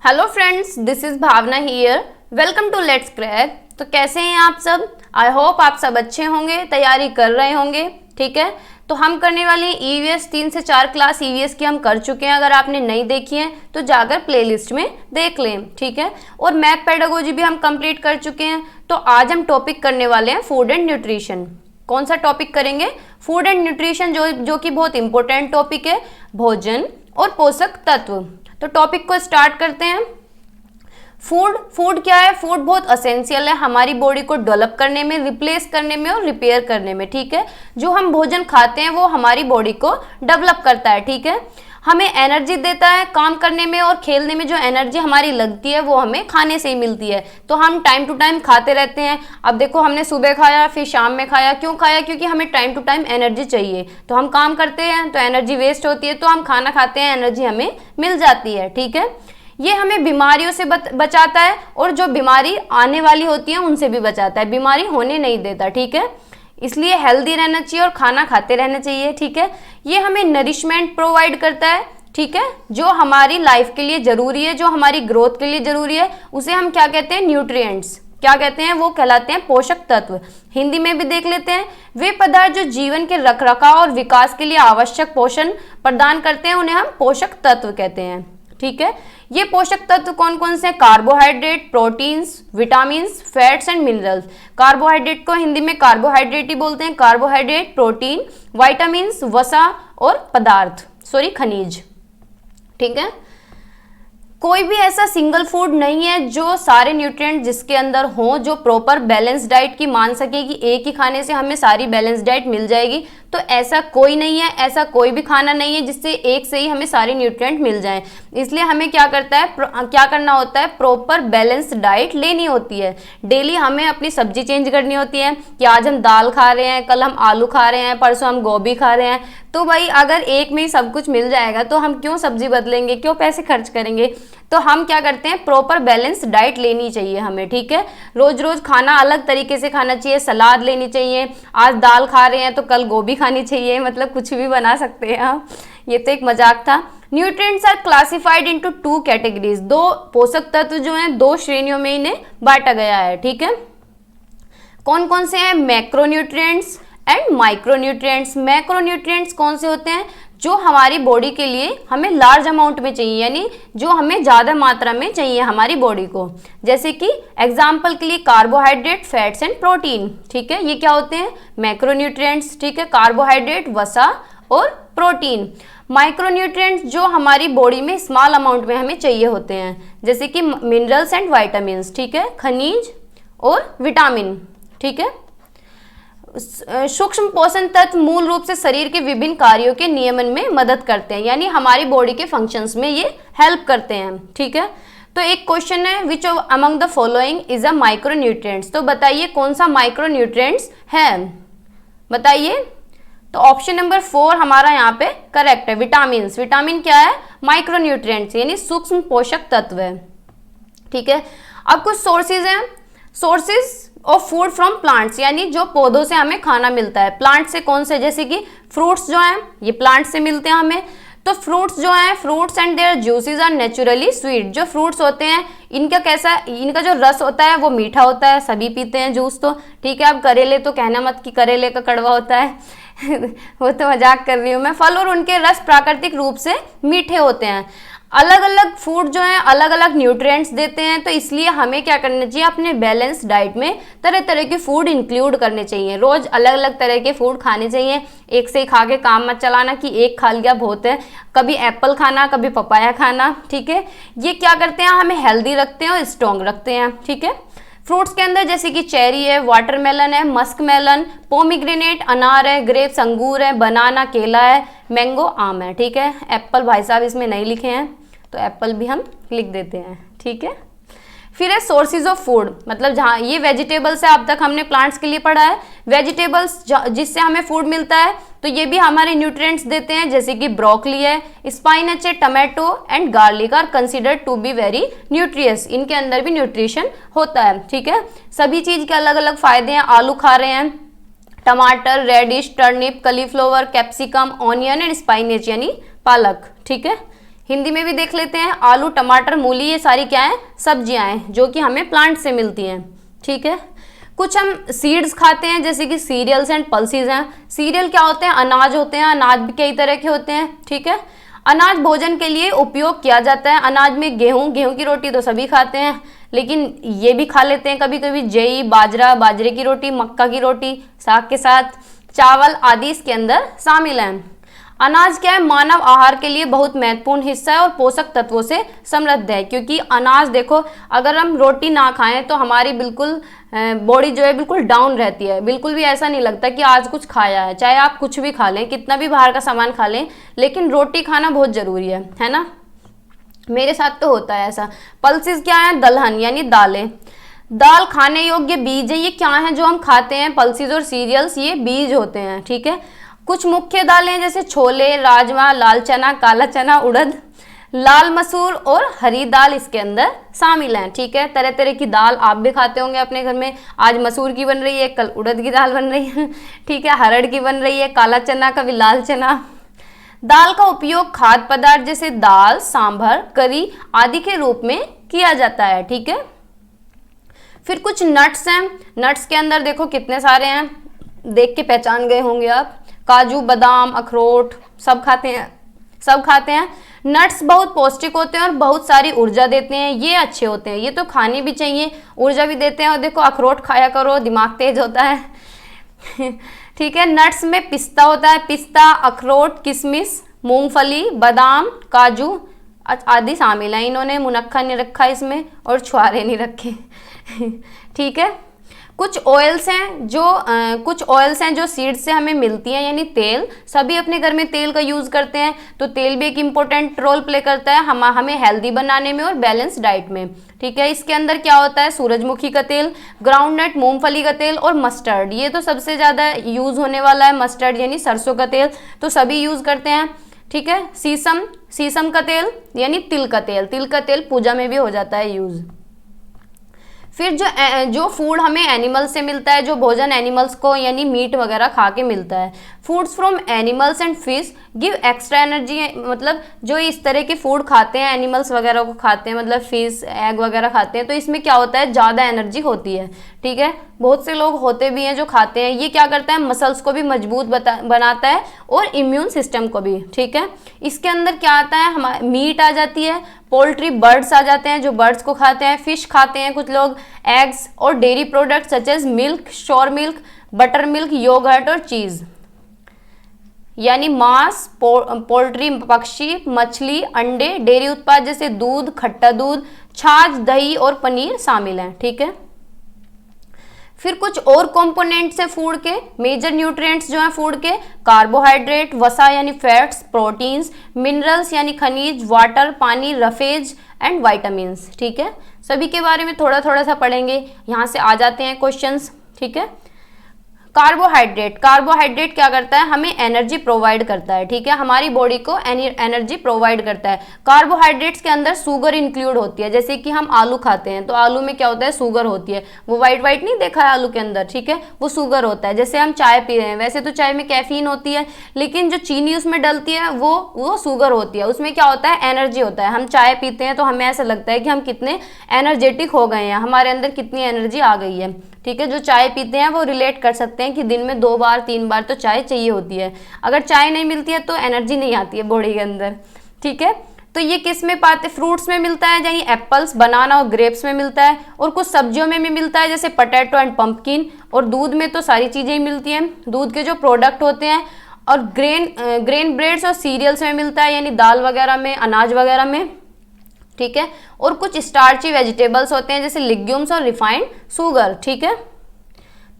Hello friends, this is Bhavna here. Welcome to let's crack. तो कैसे हैं आप सब? आई होप आप सब अच्छे होंगे, तैयारी कर रहे होंगे। ठीक है, तो हम करने वाले हैं ईवीएस 3 से 4 क्लास ईवीएस की हम कर चुके हैं। अगर आपने नहीं देखी है तो जाकर प्लेलिस्ट में देख लें। ठीक है, और मैथ पेडागोजी भी हम कंप्लीट कर चुके हैं। तो आज हम टॉपिक करने वाले हैं फूड एंड न्यूट्रिशन। कौन सा टॉपिक करेंगे? फूड एंड न्यूट्रिशन, जो कि बहुत इंपॉर्टेंट टॉपिक है, भोजन और पोषक तत्व। तो टॉपिक को स्टार्ट करते हैं। फूड क्या है? फूड बहुत असेंशियल है हमारी बॉडी को डेवलप करने में, रिप्लेस करने में और रिपेयर करने में। ठीक है, जो हम भोजन खाते हैं वो हमारी बॉडी को डेवलप करता है। ठीक है, हमें एनर्जी देता है काम करने में, और खेलने में जो एनर्जी हमारी लगती है वो हमें खाने से ही मिलती है। तो हम टाइम टू टाइम खाते रहते हैं। अब देखो, हमने सुबह खाया, फिर शाम में खाया। क्यों खाया? क्योंकि हमें टाइम टू टाइम एनर्जी चाहिए। तो हम काम करते हैं तो एनर्जी वेस्ट होती है, तो हम खाना खाते हैं, एनर्जी हमें मिल जाती है। ठीक है, ये हमें बीमारियों से बचाता है, और जो बीमारी आने वाली होती है उनसे भी बचाता है, बीमारी होने नहीं देता। ठीक है, इसलिए हेल्दी रहना चाहिए और खाना खाते रहना चाहिए। ठीक है, ये हमें नरिशमेंट प्रोवाइड करता है। ठीक है, जो हमारी लाइफ के लिए जरूरी है, जो हमारी ग्रोथ के लिए जरूरी है, उसे हम क्या कहते हैं? न्यूट्रिएंट्स। क्या कहते हैं? वो कहलाते हैं पोषक तत्व। हिंदी में भी देख लेते हैं। वे पदार्थ जो जीवन के रखरखाव और विकास के लिए आवश्यक पोषण प्रदान करते हैं, उन्हें हम पोषक तत्व कहते हैं। ठीक है, ये पोषक तत्व कौन कौन से हैं? Carbohydrate, proteins, vitamins, fats and minerals. Carbohydrate को हिंदी में कार्बोहाइड्रेट ही बोलते हैं। कार्बोहाइड्रेट, प्रोटीन, विटामिन्स, वसा और खनिज। ठीक है, कोई भी ऐसा सिंगल फूड नहीं है जो सारे न्यूट्रिएंट जिसके अंदर हो, जो प्रॉपर बैलेंस डाइट की मान सके कि एक ही खाने से हमें सारी बैलेंस डाइट मिल जाएगी। तो ऐसा कोई नहीं है, ऐसा कोई भी खाना नहीं है जिससे एक से ही हमें सारे न्यूट्रिएंट मिल जाएं। इसलिए हमें क्या करना होता है? प्रॉपर बैलेंस डाइट लेनी होती है। डेली हमें अपनी सब्जी चेंज करनी होती है कि आज हम दाल खा रहे हैं, कल हम आलू खा रहे हैं, परसों हम गोभी खा रहे हैं। तो भाई, अगर एक में ही सब कुछ मिल जाएगा तो हम क्यों सब्जी बदलेंगे, क्यों पैसे खर्च करेंगे? तो हम क्या करते हैं? प्रॉपर बैलेंस डाइट लेनी चाहिए हमें। ठीक है, रोज रोज खाना अलग तरीके से खाना चाहिए। सलाद लेनी चाहिए। आज दाल खा रहे हैं तो कल गोभी खानी चाहिए। मतलब कुछ भी बना सकते हैं आप। ये तो एक मजाक था। Nutrients are classified into 2 categories. 2 पोषक तत्व जो हैं 2 श्रेणियों में इन्हें बांटा गया है। ठीक है, कौन कौन से हैं? Macronutrients and micronutrients. मैक्रोन्यूट्रिएंट्स कौन से होते हैं? जो हमारी बॉडी के लिए हमें लार्ज अमाउंट में चाहिए, यानी जो हमें ज़्यादा मात्रा में चाहिए हमारी बॉडी को। जैसे कि एग्जाम्पल के लिए कार्बोहाइड्रेट, फैट्स एंड प्रोटीन। ठीक है, ये क्या होते हैं? मैक्रोन्यूट्रिएंट्स। ठीक है, कार्बोहाइड्रेट, वसा और प्रोटीन। माइक्रोन्यूट्रिएंट्स जो हमारी बॉडी में स्मॉल अमाउंट में हमें चाहिए होते हैं, जैसे कि मिनरल्स एंड वाइटामिन्स। ठीक है, खनिज और विटामिन। ठीक है, सूक्ष्म पोषण तत्व मूल रूप से शरीर के विभिन्न कार्यों के नियमन में मदद करते हैं, यानी हमारी बॉडी के फंक्शंस में ये हेल्प करते हैं। ठीक है, तो एक क्वेश्चन है, which among the following is a micronutrients. तो बताइए कौन सा माइक्रोन्यूट्रिएंट्स है, बताइए। तो ऑप्शन नंबर 4 हमारा यहाँ पे करेक्ट है, विटामिन। विटामिन क्या है? माइक्रोन्यूट्रिएंट्स, यानी सूक्ष्म पोषक तत्व है। ठीक है, अब कुछ सोर्सेज हैं। Sources of food from plants, यानी जो पौधों से हमें खाना मिलता है। प्लांट से कौन से? जैसे कि फ्रूट्स जो हैं ये प्लांट से मिलते हैं हमें। तो फ्रूट्स जो हैं, fruits and their juices are naturally sweet. जो फ्रूट्स होते हैं इनका जो रस होता है वो मीठा होता है। सभी पीते हैं जूस तो। ठीक है, अब करेले तो कहना मत कि करेले का कड़वा होता है वो तो मजाक कर रही हूँ मैं। फल और उनके रस प्राकृतिक रूप से मीठे होते हैं। अलग अलग फूड जो है अलग अलग न्यूट्रिएंट्स देते हैं, तो इसलिए हमें क्या करना चाहिए? अपने बैलेंस डाइट में तरह तरह के फूड इंक्लूड करने चाहिए। रोज अलग अलग तरह के फूड खाने चाहिए। एक से ही खा के काम मत चलाना कि एक खा लिया बहुत है। कभी एप्पल खाना, कभी पपाया खाना। ठीक है, ये क्या करते हैं? हमें हेल्दी रखते हैं और स्ट्रॉन्ग रखते हैं। ठीक है, फ्रूट्स के अंदर जैसे कि चेरी है, वाटरमेलन है, मस्क मेलन, पोमीग्रेनेट अनार है, ग्रेप्स अंगूर है, बनाना केला है, मैंगो आम है। ठीक है, एप्पल भाई साहब इसमें नहीं लिखे हैं तो एप्पल भी हम लिख देते हैं। ठीक है, फिर है सोर्सेज ऑफ फूड, मतलब जहाँ ये वेजिटेबल्स है, अब तक हमने प्लांट्स के लिए पढ़ा है। वेजिटेबल्स जिससे हमें फूड मिलता है तो ये भी हमारे न्यूट्रिएंट्स देते हैं, जैसे कि ब्रोकली है, स्पाइनच है, tomato and garlic are considered to be very nutritious. इनके अंदर भी न्यूट्रिशन होता है। ठीक है, सभी चीज के अलग अलग फायदे हैं। आलू खा रहे हैं, टमाटर, radish, turnip, cauliflower, capsicum, onion and spinach यानी पालक। ठीक है, हिंदी में भी देख लेते हैं, आलू, टमाटर, मूली, ये सारी क्या है, सब्जियां हैं जो कि हमें प्लांट से मिलती हैं। ठीक है, कुछ हम सीड्स खाते हैं जैसे कि सीरियल्स एंड पल्सेस हैं। सीरियल क्या होते हैं, अनाज होते हैं, अनाज भी कई तरह के होते हैं। ठीक है, अनाज भोजन के लिए उपयोग किया जाता है। अनाज में गेहूं की रोटी तो सभी खाते हैं, लेकिन ये भी खा लेते हैं कभी कभी जई, बाजरा, बाजरे की रोटी, मक्का की रोटी, साग के साथ चावल आदि इसके अंदर शामिल हैं। अनाज क्या है, मानव आहार के लिए बहुत महत्वपूर्ण हिस्सा है और पोषक तत्वों से समृद्ध है, क्योंकि अनाज देखो, अगर हम रोटी ना खाएं तो हमारी बिल्कुल बॉडी जो है बिल्कुल डाउन रहती है, बिल्कुल भी ऐसा नहीं लगता कि आज कुछ खाया है। चाहे आप कुछ भी खा लें, कितना भी बाहर का सामान खा लें, लेकिन रोटी खाना बहुत जरूरी है ना। मेरे साथ तो होता है ऐसा। पल्सेस क्या है, दलहन यानी दालें। दाल खाने योग्य बीज है, ये क्या है जो हम खाते हैं, पल्सेस और सीरियल्स, ये बीज होते हैं। ठीक है, कुछ मुख्य दालें जैसे छोले, राजमा, लाल चना, काला चना, उड़द, लाल मसूर और हरी दाल इसके अंदर शामिल हैं। ठीक है, तरह तरह की दाल आप भी खाते होंगे अपने घर में, आज मसूर की बन रही है, कल उड़द की दाल बन रही है। ठीक है, हरड़ की बन रही है, काला चना, कभी लाल चना। दाल का उपयोग खाद्य पदार्थ जैसे दाल, सांभर, करी आदि के रूप में किया जाता है। ठीक है, फिर कुछ नट्स हैं। नट्स के अंदर देखो कितने सारे हैं, देख के पहचान गए होंगे आप। काजू, बादाम, अखरोट सब खाते हैं। नट्स बहुत पौष्टिक होते हैं और बहुत सारी ऊर्जा देते हैं, ये अच्छे होते हैं, ये तो खाने भी चाहिए, ऊर्जा भी देते हैं। और देखो अखरोट खाया करो, दिमाग तेज होता है। ठीक है, नट्स में पिस्ता होता है, पिस्ता, अखरोट, किशमिश, मूंगफली, बादाम, काजू आदि शामिल हैं। इन्होंने मुनक्खा नहीं रखा इसमें और छुआरे नहीं रखे। ठीक है, कुछ ऑयल्स हैं जो सीड से हमें मिलती हैं, यानी तेल। सभी अपने घर में तेल का यूज़ करते हैं, तो तेल भी एक इम्पोर्टेंट रोल प्ले करता है हमें हेल्दी बनाने में और बैलेंस डाइट में। ठीक है, इसके अंदर क्या होता है, सूरजमुखी का तेल, ग्राउंडनट, मूंगफली का तेल और मस्टर्ड, ये तो सबसे ज़्यादा यूज़ होने वाला है। मस्टर्ड यानी सरसों का तेल, तो सभी यूज़ करते हैं। ठीक है, सीसम का तेल यानी तिल का तेल पूजा में भी हो जाता है यूज़। फिर जो फूड हमें एनिमल से मिलता है, जो भोजन एनिमल्स को यानी मीट वगैरह खा के मिलता है। Foods from animals and fish give extra energy, मतलब जो इस तरह के फूड खाते हैं, एनिमल्स वगैरह को खाते हैं, मतलब फिश, एग वगैरह खाते हैं, तो इसमें क्या होता है, ज़्यादा एनर्जी होती है। ठीक है, बहुत से लोग होते भी हैं जो खाते हैं। ये क्या करता है, मसल्स को भी मजबूत बनाता है और इम्यून सिस्टम को भी। ठीक है, इसके अंदर क्या आता है, हमारे मीट आ जाती है, पोल्ट्री, बर्ड्स आ जाते हैं जो बर्ड्स को खाते हैं, फिश खाते हैं कुछ लोग, एग्स और dairy products such as milk, sour milk, butter milk, yogurt और चीज़, यानी मांस, पोल्ट्री, पक्षी, मछली, अंडे, डेयरी उत्पाद जैसे दूध, खट्टा दूध, छाछ, दही और पनीर शामिल हैं। ठीक है, फिर कुछ और कंपोनेंट्स हैं फूड के, मेजर न्यूट्रिएंट्स जो हैं फूड के, कार्बोहाइड्रेट, वसा यानी फैट्स, प्रोटीन्स, मिनरल्स यानी खनिज, वाटर पानी, रफेज एंड वाइटामिन्स। ठीक है, सभी के बारे में थोड़ा थोड़ा सा पढ़ेंगे। यहाँ से आ जाते हैं क्वेश्चंस। ठीक है, कार्बोहाइड्रेट क्या करता है, हमें एनर्जी प्रोवाइड करता है। ठीक है, हमारी बॉडी को एनर्जी प्रोवाइड करता है। कार्बोहाइड्रेट्स के अंदर शुगर इंक्लूड होती है, जैसे कि हम आलू खाते हैं तो आलू में क्या होता है, शुगर होती है, वो वाइट नहीं देखा है आलू के अंदर। ठीक है, वो शुगर होता है। जैसे हम चाय पी रहे हैं, वैसे तो चाय में कैफीन होती है, लेकिन जो चीनी उसमें डलती है वो शुगर होती है, उसमें क्या होता है, एनर्जी होता है। हम चाय पीते हैं तो हमें ऐसा लगता है कि हम कितने एनर्जेटिक हो गए हैं, हमारे अंदर कितनी एनर्जी आ गई है। ठीक है, जो चाय पीते हैं वो रिलेट कर सकते हैं कि दिन में 2 बार 3 बार तो चाय चाहिए होती है। अगर चाय नहीं मिलती है तो एनर्जी नहीं आती है बॉडी के अंदर। ठीक है, तो ये किस में पाते, फ्रूट्स में मिलता है, यानी एप्पल्स, बनाना और ग्रेप्स में मिलता है, और कुछ सब्जियों में भी मिलता है जैसे पोटैटो एंड पंपकिन, और दूध में तो सारी चीज़ें ही मिलती हैं, दूध के जो प्रोडक्ट होते हैं, और ग्रेन ब्रेड्स और सीरियल्स में मिलता है, यानी दाल वगैरह में, अनाज वगैरह में। ठीक है, और कुछ स्टार्ची वेजिटेबल्स होते हैं जैसे लिग्यूम्स और रिफाइंड शुगर। ठीक है,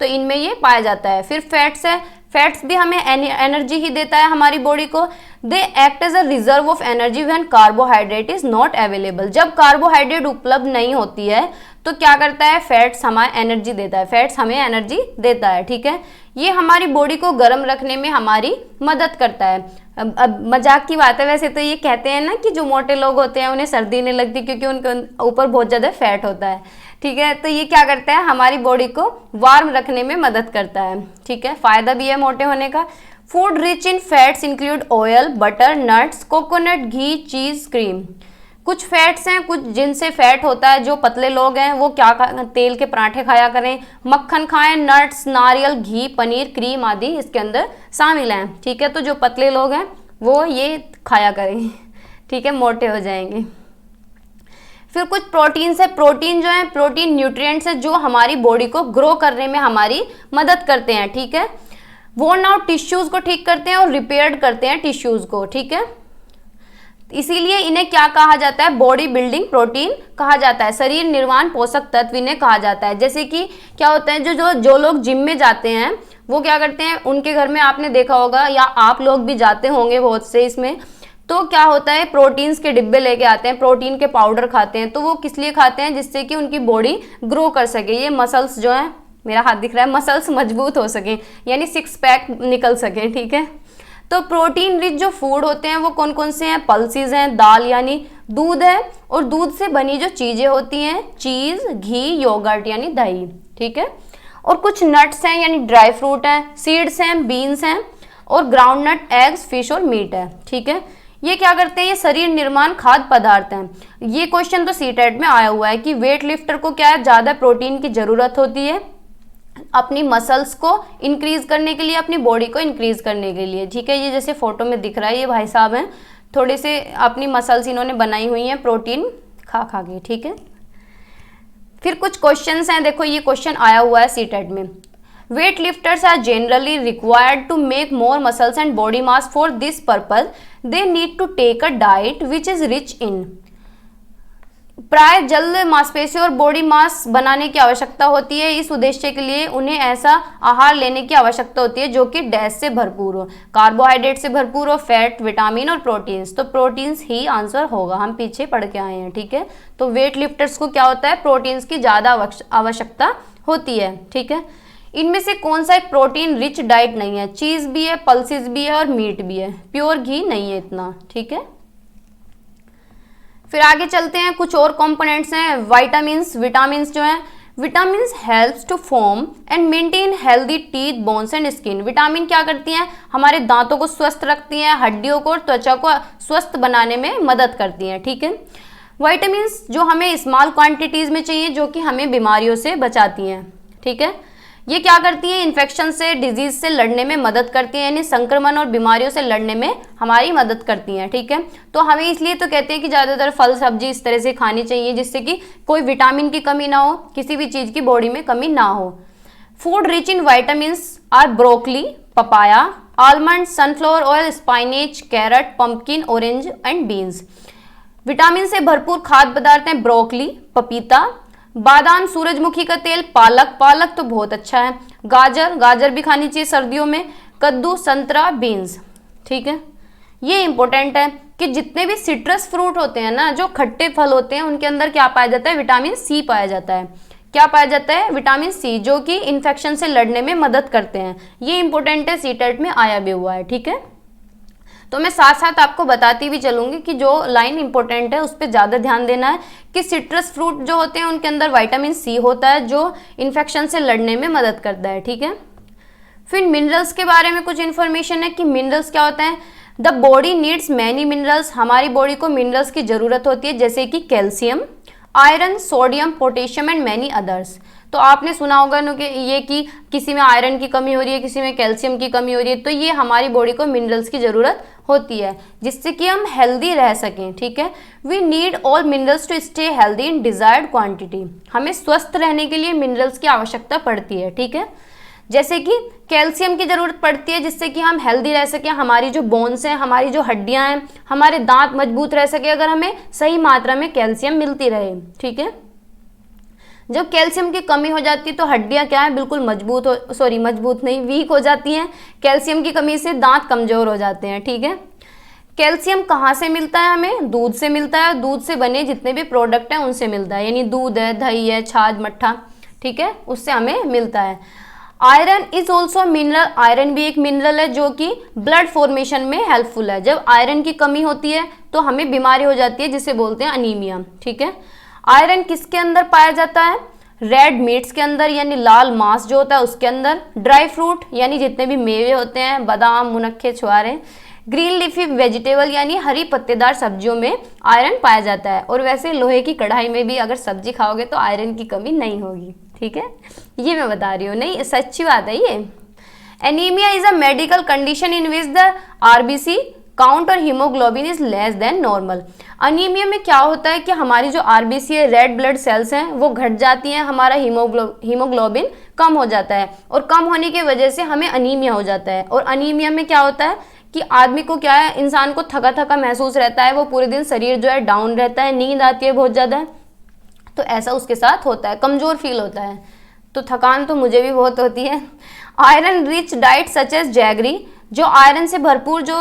तो इनमें ये पाया जाता है। फिर फैट्स है, फैट्स भी हमें एनर्जी ही देता है हमारी बॉडी को। They act as a reserve of energy when carbohydrate is not available. जब कार्बोहाइड्रेट उपलब्ध नहीं होती है तो क्या करता है, फैट्स हमें एनर्जी देता है, फैट्स हमें एनर्जी देता है। ठीक है, ये हमारी बॉडी को गर्म रखने में हमारी मदद करता है। अब मजाक की बात है, वैसे तो ये कहते हैं ना कि जो मोटे लोग होते हैं उन्हें सर्दी नहीं लगती क्योंकि उनके ऊपर बहुत ज़्यादा फैट होता है। ठीक है, तो ये क्या करता है, हमारी बॉडी को वार्म रखने में मदद करता है। ठीक है, फायदा भी है मोटे होने का। Food rich in fats include oil, butter, nuts, coconut, ghee, cheese, cream. कुछ फैट्स हैं, कुछ जिनसे फैट होता है, जो पतले लोग हैं वो क्या तेल के पराठे खाया करें, मक्खन खाएं, नट्स, नारियल, घी, पनीर, क्रीम आदि इसके अंदर शामिल हैं। ठीक है, तो जो पतले लोग हैं वो ये खाया करें। ठीक है, मोटे हो जाएंगे। फिर कुछ प्रोटीन्स है। प्रोटीन जो है, प्रोटीन न्यूट्रिएंट्स है जो हमारी बॉडी को ग्रो करने में हमारी मदद करते हैं। ठीक है, वोर्न आउट टिश्यूज को ठीक करते हैं और रिपेयर करते हैं टिश्यूज को। ठीक है, इसीलिए इन्हें क्या कहा जाता है, बॉडी बिल्डिंग प्रोटीन कहा जाता है, शरीर निर्माण पोषक तत्व इन्हें कहा जाता है। जैसे कि क्या होता है, जो लोग जिम में जाते हैं वो क्या करते हैं, उनके घर में आपने देखा होगा या आप लोग भी जाते होंगे बहुत से इसमें, तो क्या होता है, प्रोटीन्स के डिब्बे लेके आते हैं, प्रोटीन के पाउडर खाते हैं। तो वो किस लिए खाते हैं, जिससे कि उनकी बॉडी ग्रो कर सके, ये मसल्स जो है, मेरा हाथ दिख रहा है, मसल्स मजबूत हो सके, यानी सिक्स पैक निकल सके। ठीक है, तो प्रोटीन रिच जो फूड होते हैं वो कौन कौन से हैं, पल्सेस हैं, दाल यानी दूध है, और दूध से बनी जो चीजें होती हैं, चीज, घी, योगर्ट यानी दही। ठीक है, और कुछ नट्स हैं यानी ड्राई फ्रूट हैं, सीड्स हैं, बीन्स हैं, और ग्राउंडनट, एग्स, फिश और मीट है। ठीक है, ये क्या करते हैं, ये शरीर निर्माण खाद्य पदार्थ हैं। ये क्वेश्चन तो सीटेट में आया हुआ है कि वेट लिफ्टर को क्या है, ज्यादा प्रोटीन की जरूरत होती है अपनी मसल्स को इंक्रीज करने के लिए, अपनी बॉडी को इंक्रीज करने के लिए। ठीक है, ये जैसे फोटो में दिख रहा है, ये भाई साहब हैं, थोड़े से अपनी मसल्स इन्होंने बनाई हुई हैं प्रोटीन खा खा के। ठीक है, फिर कुछ क्वेश्चंस हैं, देखो ये क्वेश्चन आया हुआ है सीटेट में। Weight lifters are generally required to make more muscles and body mass. For this purpose they need to take a diet which is rich in. प्राय जल्द मांसपेशी और बॉडी मास बनाने की आवश्यकता होती है। इस उद्देश्य के लिए उन्हें ऐसा आहार लेने की आवश्यकता होती है जो कि डैश से भरपूर हो, कार्बोहाइड्रेट से भरपूर हो, फैट, विटामिन और प्रोटीन्स। तो प्रोटीन्स ही आंसर होगा, हम पीछे पढ़ के आए हैं। ठीक है, तो वेट लिफ्टर्स को क्या होता है, प्रोटीन्स की ज़्यादा आवश्यकता होती है। ठीक है, इनमें से कौन सा एक प्रोटीन रिच डाइट नहीं है, चीज़ भी है, पल्सेस भी है और मीट भी है, प्योर घी नहीं है इतना। ठीक है, फिर आगे चलते हैं, कुछ और कंपोनेंट्स हैं। विटामिन्स, विटामिन्स जो हैं, vitamins helps to form and maintain healthy teeth, bones and skin. Vitamin क्या करती हैं, हमारे दांतों को स्वस्थ रखती हैं, हड्डियों को और त्वचा को स्वस्थ बनाने में मदद करती हैं। ठीक है, विटामिन्स जो हमें स्मॉल क्वांटिटीज में चाहिए, जो कि हमें बीमारियों से बचाती हैं। ठीक है, ये क्या करती हैं, इन्फेक्शन से, डिजीज से लड़ने में मदद करती हैं, यानी संक्रमण और बीमारियों से लड़ने में हमारी मदद करती हैं। ठीक है, तो हमें इसलिए तो कहते हैं कि ज़्यादातर फल सब्जी इस तरह से खानी चाहिए जिससे कि कोई विटामिन की कमी ना हो, किसी भी चीज़ की बॉडी में कमी ना हो। Food rich in vitamins are broccoli, papaya, almond, sunflower oil, spinach, carrot, pumpkin, orange and beans. Vitamin से भरपूर खाद्य पदार्थ हैं ब्रोकली, पपीता, बादाम, सूरजमुखी का तेल, पालक, पालक तो बहुत अच्छा है, गाजर, गाजर भी खानी चाहिए सर्दियों में, कद्दू, संतरा, बीन्स। ठीक है, ये इंपॉर्टेंट है कि जितने भी सिट्रस फ्रूट होते हैं ना, जो खट्टे फल होते हैं, उनके अंदर क्या पाया जाता है, विटामिन सी पाया जाता है। क्या पाया जाता है, विटामिन सी, जो कि इन्फेक्शन से लड़ने में मदद करते हैं। ये इंपॉर्टेंट है, सीटेट में आया भी हुआ है। ठीक है, तो मैं साथ साथ आपको बताती भी चलूंगी कि जो लाइन इंपॉर्टेंट है उस पर ज़्यादा ध्यान देना है कि सिट्रस फ्रूट जो होते हैं उनके अंदर विटामिन सी होता है जो इन्फेक्शन से लड़ने में मदद करता है। ठीक है, फिर मिनरल्स के बारे में कुछ इन्फॉर्मेशन है कि मिनरल्स क्या होता है। The body needs many minerals, हमारी बॉडी को मिनरल्स की ज़रूरत होती है, जैसे कि calcium, iron, sodium, potassium and many others. तो आपने सुना होगा ना कि ये कि किसी में आयरन की कमी हो रही है, किसी में कैल्शियम की कमी हो रही है, तो ये हमारी बॉडी को मिनरल्स की ज़रूरत होती है जिससे कि हम हेल्दी रह सकें। ठीक है, we need all minerals to stay healthy in desired quantity. हमें स्वस्थ रहने के लिए मिनरल्स की आवश्यकता पड़ती है। ठीक है, जैसे कि कैल्शियम की ज़रूरत पड़ती है जिससे कि हम हेल्दी रह सकें, हमारी जो बोन्स हैं, हमारी जो हड्डियां हैं, हमारे दांत मजबूत रह सके, अगर हमें सही मात्रा में कैल्शियम मिलती रहे। ठीक है, जब कैल्शियम की कमी हो जाती है तो हड्डियां क्या है, बिल्कुल मजबूत नहीं, वीक हो जाती हैं। कैल्शियम की कमी से दांत कमजोर हो जाते हैं। ठीक है, कैल्शियम कहाँ से मिलता है, हमें दूध से मिलता है, दूध से बने जितने भी प्रोडक्ट हैं उनसे मिलता है, यानी दूध है, दही है, छाछ, मट्ठा। ठीक है, उससे हमें मिलता है। Iron is also mineral, iron भी एक मिनरल है जो कि ब्लड फॉर्मेशन में हेल्पफुल है। जब आयरन की कमी होती है तो हमें बीमारी हो जाती है जिसे बोलते हैं अनीमिया। ठीक है, आयरन किसके अंदर पाया जाता है, रेड मीट्स के अंदर यानी लाल मांस जो होता है उसके अंदर, ड्राई फ्रूट यानी जितने भी मेवे होते हैं, बादाम, मुनक्के, छुआरे, ग्रीन लीफी वेजिटेबल यानी हरी पत्तेदार सब्जियों में आयरन पाया जाता है। और वैसे लोहे की कढ़ाई में भी अगर सब्जी खाओगे तो आयरन की कमी नहीं होगी, ठीक है, ये मैं बता रही हूँ, नहीं सच्ची बात है ये। Anaemia is a medical condition in which the RBC count और haemoglobin is less than normal. Anaemia में क्या होता है कि हमारी जो आरबीसी है, रेड ब्लड सेल्स हैं, वो घट जाती हैं, हमारा हीमोग्लोबिन कम हो जाता है और कम होने की वजह से हमें अनीमिया हो जाता है। और अनीमिया में क्या होता है कि आदमी को क्या है, इंसान को थका थका महसूस रहता है, वो पूरे दिन शरीर जो है डाउन रहता है, नींद आती है बहुत ज़्यादा, तो ऐसा उसके साथ होता है, कमज़ोर फील होता है। तो थकान तो मुझे भी बहुत होती है। Iron rich diet such as jaggery, जो आयरन से भरपूर जो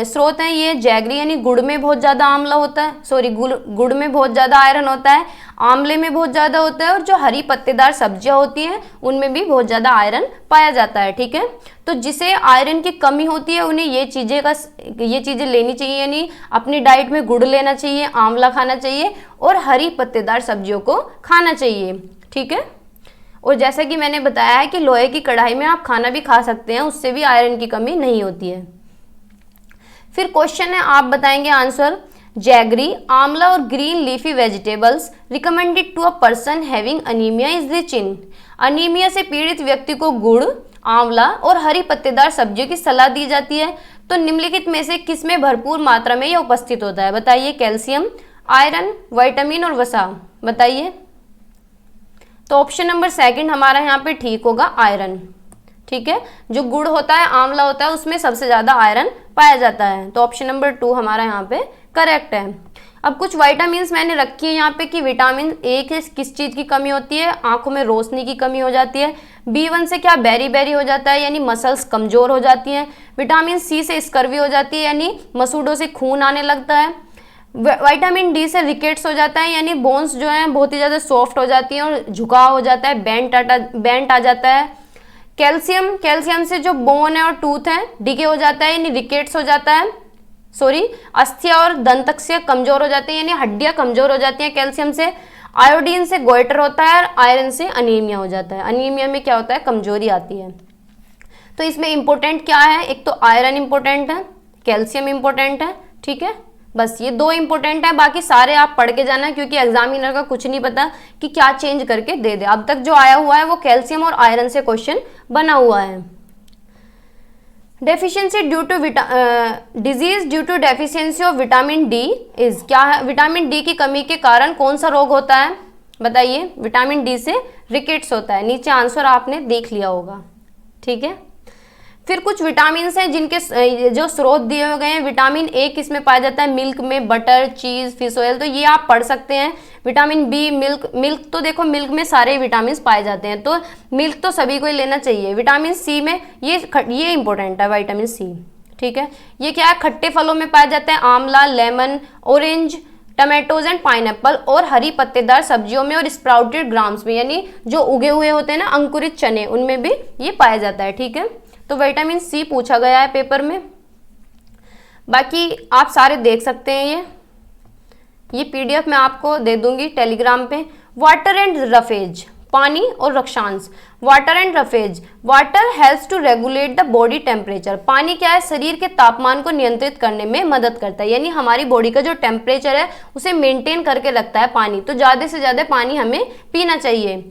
स्रोत हैं ये जैगरी यानी गुड़ में बहुत ज़्यादा आंवला होता है, सॉरी गुड़ में बहुत ज़्यादा आयरन होता है, आंवले में बहुत ज़्यादा होता है, और जो हरी पत्तेदार सब्जियां होती हैं उनमें भी बहुत ज़्यादा आयरन पाया जाता है, ठीक है। तो जिसे आयरन की कमी होती है उन्हें ये चीज़ें लेनी चाहिए, यानी अपनी डाइट में गुड़ लेना चाहिए, आंवला खाना चाहिए और हरी पत्तेदार सब्जियों को खाना चाहिए, ठीक है। और जैसा कि मैंने बताया है कि लोहे की कढ़ाई में आप खाना भी खा सकते हैं, उससे भी आयरन की कमी नहीं होती है। फिर क्वेश्चन है, आप बताएंगे आंसर। जैगरी, आंवला और green leafy vegetables recommended to a person having anaemia is rich in. Anaemia से पीड़ित व्यक्ति को गुड़, आंवला और हरी पत्तेदार सब्जियों की सलाह दी जाती है। तो निम्नलिखित में से किसमें भरपूर मात्रा में यह उपस्थित होता है? बताइए। कैल्शियम, आयरन, विटामिन और वसा, बताइए। तो ऑप्शन नंबर सेकंड हमारा यहाँ पे ठीक होगा, आयरन, ठीक है। जो गुड़ होता है, आंवला होता है, उसमें सबसे ज्यादा आयरन पाया जाता है। तो ऑप्शन नंबर 2 हमारा यहाँ पे करेक्ट है। अब कुछ विटामिन मैंने रखी है यहाँ पे कि विटामिन ए के किस चीज की कमी होती है? आंखों में रोशनी की कमी हो जाती है। B1 से क्या बेरी बेरी हो जाता है, यानी मसल्स कमजोर हो जाती हैं। विटामिन सी से स्कर्वी हो जाती है, यानी मसूड़ों से खून आने लगता है। विटामिन डी से रिकेट्स हो जाता है, यानी बोन्स जो हैं बहुत ही ज़्यादा सॉफ्ट हो जाती हैं और झुकाव हो जाता है, बेंट आ जाता है। कैल्शियम से जो बोन है और टूथ है डिके हो जाता है, यानी रिकेट्स हो जाता है। अस्थियां और दंतक्सिया कमजोर हो जाते हैं, यानी हड्डियां कमजोर हो जाती हैं कैल्शियम से। आयोडीन से गोइटर होता है और आयरन से अनीमिया हो जाता है। अनीमिया में क्या होता है? कमजोरी आती है। तो इसमें इंपॉर्टेंट क्या है? एक तो आयरन इंपॉर्टेंट है, कैल्शियम इंपॉर्टेंट है, ठीक है। बस ये 2 इंपॉर्टेंट है, बाकी सारे आप पढ़ के जाना, क्योंकि एग्जामिनर का कुछ नहीं पता कि क्या चेंज करके दे दे। अब तक जो आया हुआ है वो कैल्शियम और आयरन से क्वेश्चन बना हुआ है। Deficiency due to disease due to deficiency of vitamin D is, क्या है? विटामिन डी की कमी के कारण कौन सा रोग होता है? बताइए। विटामिन डी से रिकेट्स होता है। नीचे आंसर आपने देख लिया होगा, ठीक है। फिर कुछ विटामिन हैं जिनके जो स्रोत दिए हुए गए हैं। विटामिन ए किस में पाया जाता है? मिल्क में, बटर, चीज, फिश ऑयल, तो ये आप पढ़ सकते हैं। विटामिन बी, मिल्क तो देखो मिल्क में सारे विटामिन पाए जाते हैं, तो मिल्क तो सभी को ही लेना चाहिए। विटामिन सी में ये इंपॉर्टेंट है, विटामिन सी, ठीक है। ये क्या है? खट्टे फलों में पाया जाता है, आंवला, lemon, orange, tomatoes and pineapple, और हरी पत्तेदार सब्जियों में और स्प्राउटेड ग्राम्स में, यानी जो उगे हुए होते हैं ना अंकुरित चने, उनमें भी ये पाया जाता है, ठीक है। तो विटामिन सी पूछा गया है पेपर में। बाकी आप सारे देख सकते हैं, ये पीडीएफ मैं आपको दे दूंगी टेलीग्राम पे। वाटर एंड रफेज, पानी और रक्षांश। Water and roughage, water helps to regulate the body temperature. पानी क्या है? शरीर के तापमान को नियंत्रित करने में मदद करता है, यानी हमारी बॉडी का जो टेम्परेचर है उसे मेंटेन करके रखता है पानी। तो ज़्यादा से ज़्यादा पानी हमें पीना चाहिए।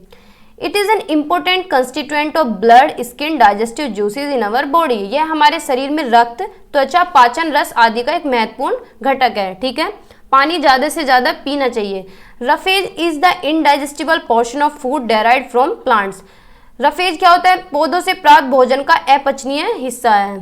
It is an important constituent of blood, skin, digestive juices in our body. यह हमारे शरीर में रक्त, त्वचा, पाचन, रस आदि का एक महत्वपूर्ण घटक है, ठीक है। पानी ज़्यादा से ज़्यादा पीना चाहिए। Roughage is the indigestible portion of food derived from plants. Roughage क्या होता है? पौधों से प्राप्त भोजन का अपचनीय हिस्सा है।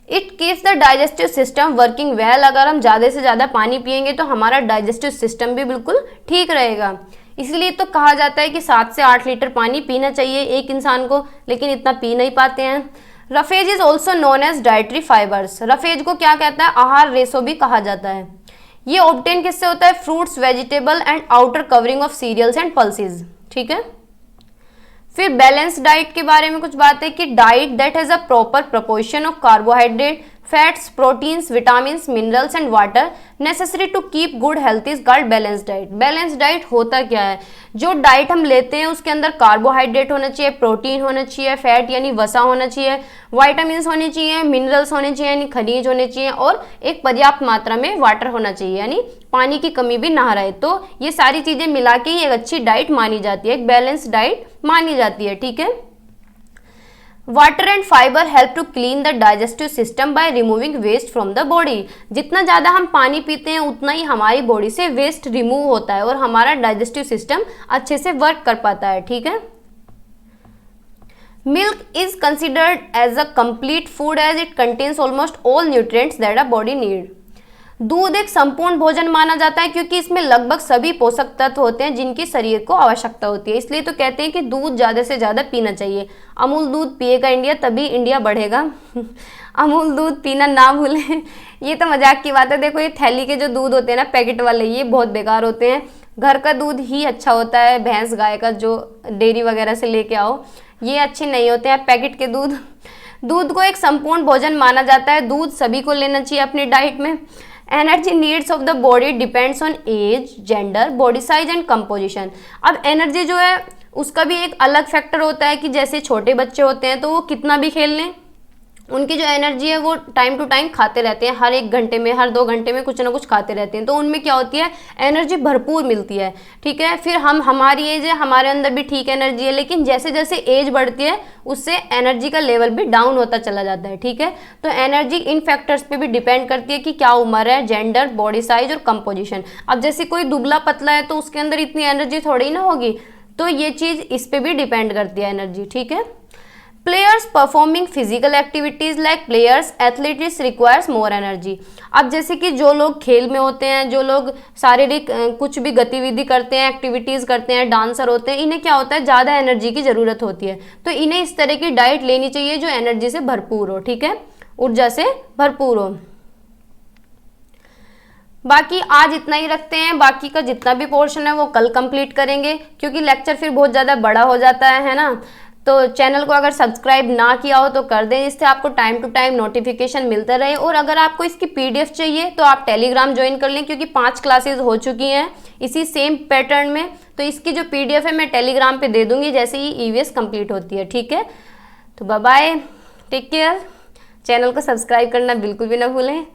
It keeps the digestive system working well. अगर हम ज़्यादा से ज़्यादा पानी पिएंगे तो हमारा डाइजेस्टिव सिस्टम भी बिल्कुल ठीक रहेगा। इसलिए तो कहा जाता है कि 7 से 8 लीटर पानी पीना चाहिए एक इंसान को, लेकिन इतना पी नहीं पाते हैं। Roughage is also known as dietary fibres. Roughage को क्या कहता है? आहार रेशो भी कहा जाता है। ये ऑब्टेन किससे होता है? Fruits, vegetable and outer covering of cereals and pulses, ठीक है। फिर बैलेंस डाइट के बारे में कुछ बात है कि diet that has a proper proportion of carbohydrate, fats, proteins, vitamins, minerals and water necessary to keep good health is called balance diet. Balance diet होता क्या है? जो डाइट हम लेते हैं उसके अंदर कार्बोहाइड्रेट होना चाहिए, प्रोटीन होना चाहिए, फैट यानी वसा होना चाहिए, वाइटामिन्स होने चाहिए, मिनरल्स होने चाहिए यानी खनिज होने चाहिए, और एक पर्याप्त मात्रा में वाटर होना चाहिए यानी पानी की कमी भी ना रहे। तो ये सारी चीजें मिला के ही एक अच्छी डाइट मानी जाती है, एक बैलेंस डाइट मानी जाती है। ठीक है। Water and fibre help to clean the digestive system by removing waste from the body. जितना ज़्यादा हम पानी पीते हैं उतना ही हमारी बॉडी से वेस्ट रिमूव होता है और हमारा डाइजेस्टिव सिस्टम अच्छे से वर्क कर पाता है। ठीक है। Milk is considered as a complete food as it contains almost all nutrients that a body need. दूध एक संपूर्ण भोजन माना जाता है क्योंकि इसमें लगभग सभी पोषक तत्व होते हैं जिनकी शरीर को आवश्यकता होती है। इसलिए तो कहते हैं कि दूध ज़्यादा से ज़्यादा पीना चाहिए। अमूल दूध पिएगा इंडिया तभी इंडिया बढ़ेगा। अमूल दूध पीना ना भूलें। ये तो मजाक की बात है। देखो ये थैली के जो दूध होते हैं ना पैकेट वाले, ये बहुत बेकार होते हैं। घर का दूध ही अच्छा होता है, भैंस गाय का जो डेयरी वगैरह से लेके आओ, ये अच्छे नहीं होते हैं पैकेट के दूध। दूध को एक संपूर्ण भोजन माना जाता है। दूध सभी को लेना चाहिए अपनी डाइट में। Energy needs of the body depends on age, gender, body size and composition. अब एनर्जी जो है उसका भी एक अलग फैक्टर होता है कि जैसे छोटे बच्चे होते हैं तो वो कितना भी खेल लें, उनकी जो एनर्जी है वो टाइम टू टाइम खाते रहते हैं, हर 1 घंटे में हर 2 घंटे में कुछ ना कुछ खाते रहते हैं, तो उनमें क्या होती है एनर्जी भरपूर मिलती है। ठीक है। फिर हमारी एज है, हमारे अंदर भी ठीक एनर्जी है, लेकिन जैसे जैसे एज बढ़ती है उससे एनर्जी का लेवल भी डाउन होता चला जाता है। ठीक है। तो एनर्जी इन फैक्टर्स पे भी डिपेंड करती है कि क्या उम्र है, जेंडर, बॉडी साइज और कंपोजिशन। अब जैसे कोई दुबला पतला है तो उसके अंदर इतनी एनर्जी थोड़ी ना होगी, तो ये चीज़ इस पे भी डिपेंड करती है एनर्जी। ठीक है। Players performing physical activities like players athletes requires more energy. अब जैसे कि जो लोग खेल में होते हैं, जो लोग शारीरिक कुछ भी गतिविधि करते हैं, एक्टिविटीज़ करते हैं, डांसर होते हैं, इन्हें क्या होता है ज़्यादा एनर्जी की ज़रूरत होती है। तो इन्हें इस तरह की डाइट लेनी चाहिए जो एनर्जी से भरपूर हो। ठीक है। ऊर्जा से भरपूर हो। बाकी आज इतना ही रखते हैं, बाकी का जितना भी पोर्शन है वो कल कंप्लीट करेंगे क्योंकि लेक्चर फिर बहुत ज़्यादा बड़ा हो जाता है ना। तो चैनल को अगर सब्सक्राइब ना किया हो तो कर दें, इससे आपको टाइम टू टाइम नोटिफिकेशन मिलता रहे। और अगर आपको इसकी पीडीएफ चाहिए तो आप टेलीग्राम ज्वाइन कर लें क्योंकि 5 क्लासेस हो चुकी हैं इसी सेम पैटर्न में। तो इसकी जो पीडीएफ है मैं टेलीग्राम पे दे दूंगी जैसे ही ईवीएस कंप्लीट होती है। ठीक है। तो bye bye, take care. Channel को सब्सक्राइब करना बिल्कुल भी ना भूलें।